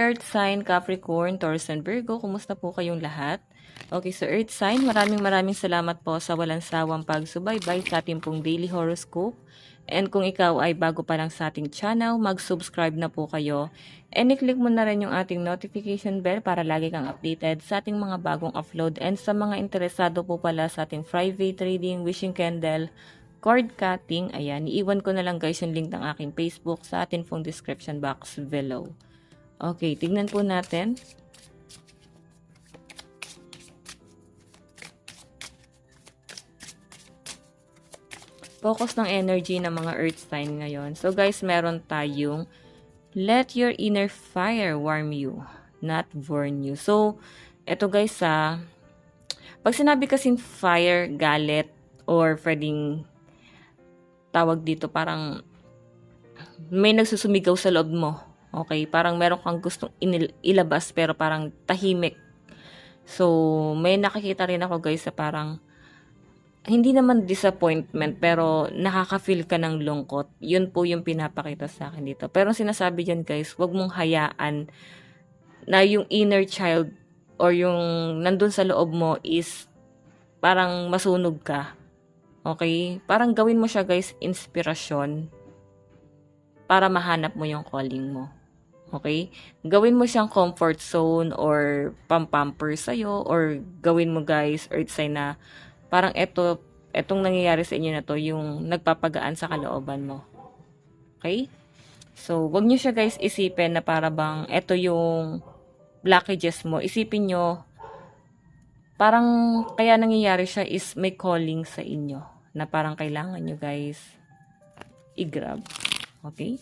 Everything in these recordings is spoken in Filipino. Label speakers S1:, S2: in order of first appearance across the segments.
S1: Earth sign, Capricorn, Taurus, and Virgo. Kumusta po kayong lahat? Okay, so Earth sign, maraming salamat po sa walang sawang pagsubaybay sa ating pong daily horoscope. And kung ikaw ay bago pa lang sa ating channel, mag-subscribe na po kayo. And i-click mo na rin yung ating notification bell para lagi kang updated sa ating mga bagong upload. And sa mga interesado po pala sa ating private reading, wishing candle, cord cutting, ayan, iiwan ko na lang guys yung link ng aking Facebook sa ating pong description box below. Okay, tignan po natin. Focus ng energy ng mga earth sign ngayon. So guys, meron tayong let your inner fire warm you, not burn you. So, eto guys pag sinabi kasing fire, galit, or pwedeng tawag dito parang may nagsusumigaw sa loob mo. Okay, parang meron kang gustong ilabas pero parang tahimik. So, may nakikita rin ako guys sa parang hindi naman disappointment pero nakaka-feel ka ng lungkot. Yun po yung pinapakita sa akin dito. Pero sinasabi dyan guys, wag mong hayaan na yung inner child or yung nandun sa loob mo is parang masunog ka. Okay? Parang gawin mo siya guys, inspirasyon para mahanap mo yung calling mo. Okay? Gawin mo siyang comfort zone or pampamper sa'yo or gawin mo guys, earth sign na parang etong nangyayari sa inyo na to yung nagpapagaan sa kalooban mo. Okay? So, wag niyo siya guys isipin na para bang eto yung blockages mo. Isipin nyo, parang kaya nangyayari siya is may calling sa inyo na parang kailangan nyo guys i-grab. Okay?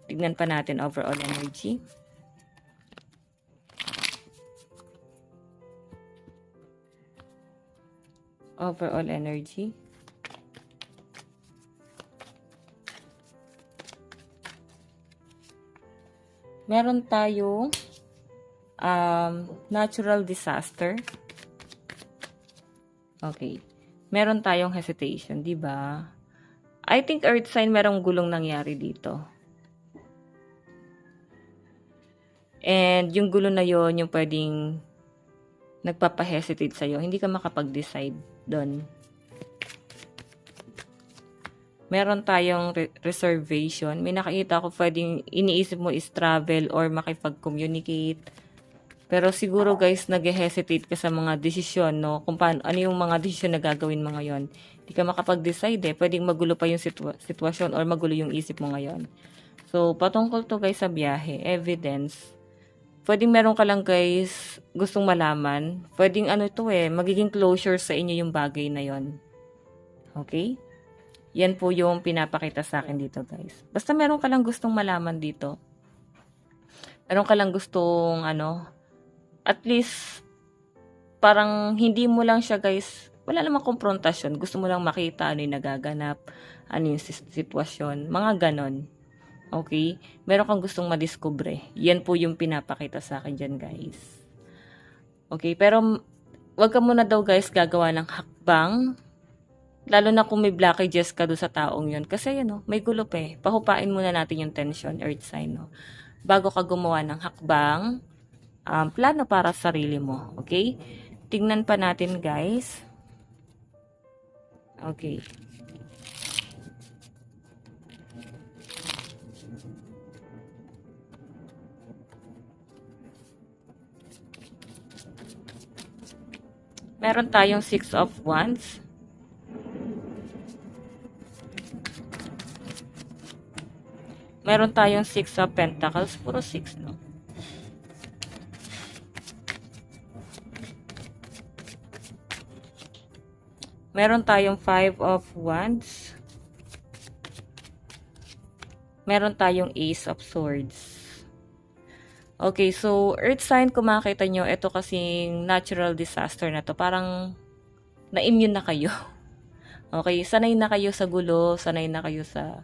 S1: Tignan pa natin overall energy. Overall energy. Meron tayong natural disaster. Okay. Meron tayong hesitation, di ba? I think earth sign merong gulong nangyari dito. And yung gulo na yon yung pwedeng nagpapa-hesitate sa'yo. Hindi ka makapag-decide doon. Meron tayong reservation. May nakikita ko pwedeng iniisip mo is travel or makipag-communicate. Pero siguro guys, nag-hesitate ka sa mga desisyon, no? Kung paano, ano yung mga desisyon na gagawin mo ngayon. Hindi ka makapag-decide Pwedeng magulo pa yung sitwasyon or magulo yung isip mo ngayon. So, patungkol to guys sa biyahe, evidence. Pwedeng meron ka lang guys gustong malaman. Pwedeng magiging closure sa inyo yung bagay na yon. Okay? Yan po yung pinapakita sa akin dito guys. Basta meron ka lang gustong malaman dito. Meron ka lang gustong at least parang hindi mo lang siya guys, wala namang konfrontasyon. Gusto mo lang makita ano yung nagaganap, ano yung sitwasyon, mga ganon. Okay? Meron kang gustong madiskubre. Yan po yung pinapakita sa akin dyan, guys. Okay? Pero, wag ka muna daw, guys, gagawa ng hakbang. Lalo na kung may blockages ka doon sa taong yun. Kasi, may gulo pa Pahupain muna natin yung tension, earth sign, no? Bago ka gumawa ng hakbang, plano para sa sarili mo. Okay? Tingnan pa natin, guys. Okay. Meron tayong 6 of Wands. Meron tayong 6 of Pentacles. Puro 6, no? Meron tayong 5 of Wands. Meron tayong Ace of Swords. Okay, so earth sign, kung makita nyo, ito kasing natural disaster na to, parang na-immune na kayo. Okay, sanay na kayo sa gulo, sanay na kayo sa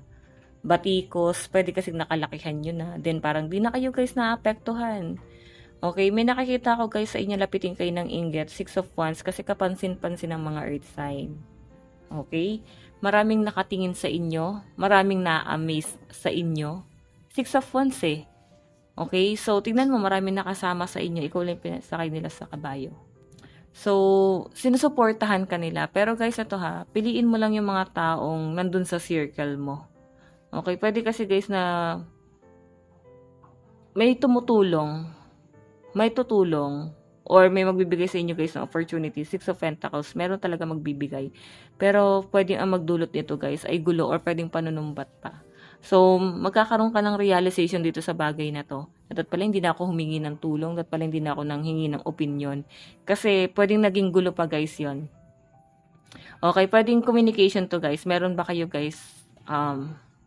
S1: batikos, pwede kasing nakalakihan nyo na. Then parang di na kayo guys naapektuhan. Okay, may nakikita ko guys sa inyo, lapitin kayo ng inggit, 6 of Wands, kasi kapansin-pansin ng mga earth sign. Okay, maraming nakatingin sa inyo, maraming na-amaze sa inyo. 6 of Wands Okay? So, tignan mo, marami nakasama sa inyo. Ikaw lang pinasakay nila sa kabayo. So, sinusuportahan ka nila. Pero guys, ito ha, piliin mo lang yung mga taong nandun sa circle mo. Okay? Pwede kasi guys na may tumutulong, may tutulong, or may magbibigay sa inyo guys ng opportunity. Six of Pentacles, meron talaga magbibigay. Pero pwedeng ang magdulot nito guys ay gulo or pwedeng panunumbat pa. So, magkakaroon ka ng realization dito sa bagay na to. At pala hindi na ako humingi ng tulong, at pala hindi na ako nang hingi ng opinion. Kasi pwedeng naging gulo pa guys yon. Okay, pwedeng communication to guys. Meron ba kayo guys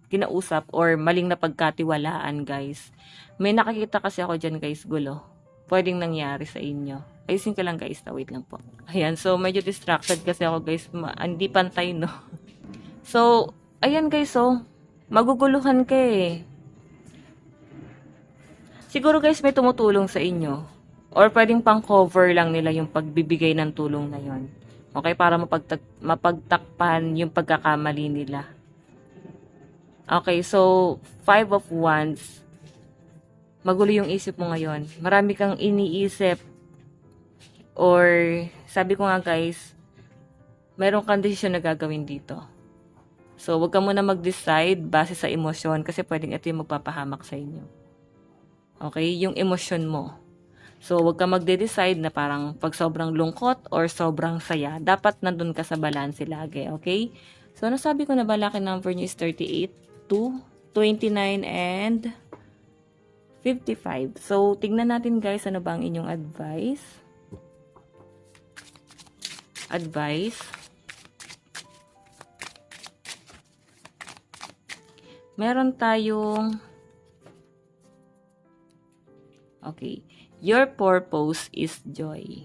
S1: kinausap or maling na pagkatiwalaan guys? May nakikita kasi ako dyan guys, gulo. Pwedeng nangyari sa inyo. Ayusin ka lang guys, wait lang po. Ayan, so medyo distracted kasi ako guys, hindi pantay no. So, ayan guys, so maguguluhan ka eh. Siguro guys may tumutulong sa inyo. Or pwedeng pang cover lang nila yung pagbibigay ng tulong na yon. Okay, para mapagtakpan yung pagkakamali nila. Okay, so 5 of Wands. Magulo yung isip mo ngayon. Marami kang iniisip. Or sabi ko nga guys, meron kang desisyon na gagawin dito. So, wag ka muna mag-decide base sa emosyon kasi pwedeng ito yung magpapahamak sa inyo. Okay? Yung emosyon mo. So, wag ka magde-decide na parang pag sobrang lungkot or sobrang saya. Dapat nandun ka sa balance lagi. Okay? So, nasabi ko na ba lucky number niyo is 38, 2, 29, and 55. So, tignan natin guys ano ba ang inyong advice. Meron tayong okay. Your purpose is joy.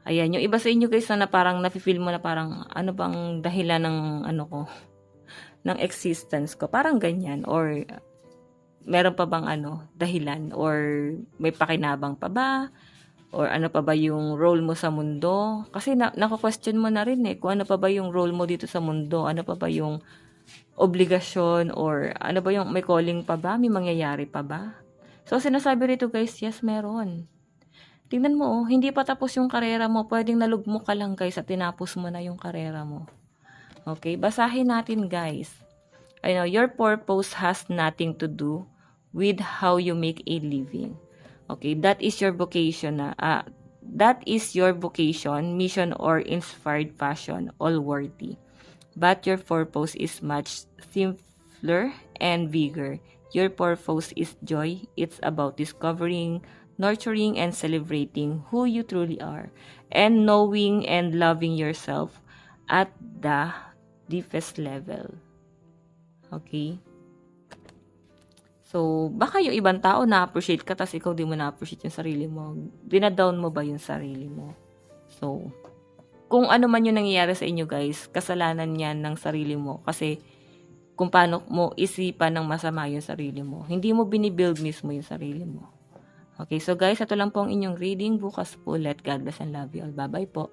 S1: Ayan, yung iba sa inyo guys na parang nafe-feel mo na parang ano bang dahilan ng ano ko, ng existence ko. Parang ganyan or meron pa bang dahilan or may pakinabang pa ba? Or ano pa ba yung role mo sa mundo? Kasi nako-question mo na rin kung ano pa ba yung role mo dito sa mundo? Ano pa ba yung obligasyon or ano ba yung may calling pa ba? May mangyayari pa ba? So, sinasabi rito guys, yes, meron. Tingnan mo, hindi pa tapos yung karera mo. Pwedeng nalugmok ka lang guys at tinapos mo na yung karera mo. Okay, basahin natin guys. I know, your purpose has nothing to do with how you make a living. Okay, that is your vocation. That is your vocation, mission, or inspired passion, all worthy. But your purpose is much simpler and bigger. Your purpose is joy. It's about discovering, nurturing, and celebrating who you truly are, and knowing and loving yourself at the deepest level. Okay? So, baka yung ibang tao na-appreciate ka, tas ikaw di mo na-appreciate yung sarili mo. Dinadown mo ba yung sarili mo? So, kung ano man yung nangyayari sa inyo guys, kasalanan yan ng sarili mo. Kasi, kung paano mo isipan ng masama yung sarili mo. Hindi mo binibuild mismo yung sarili mo. Okay, so guys, ito lang po ang inyong reading. Bukas po, let God bless and love you all. Bye-bye po.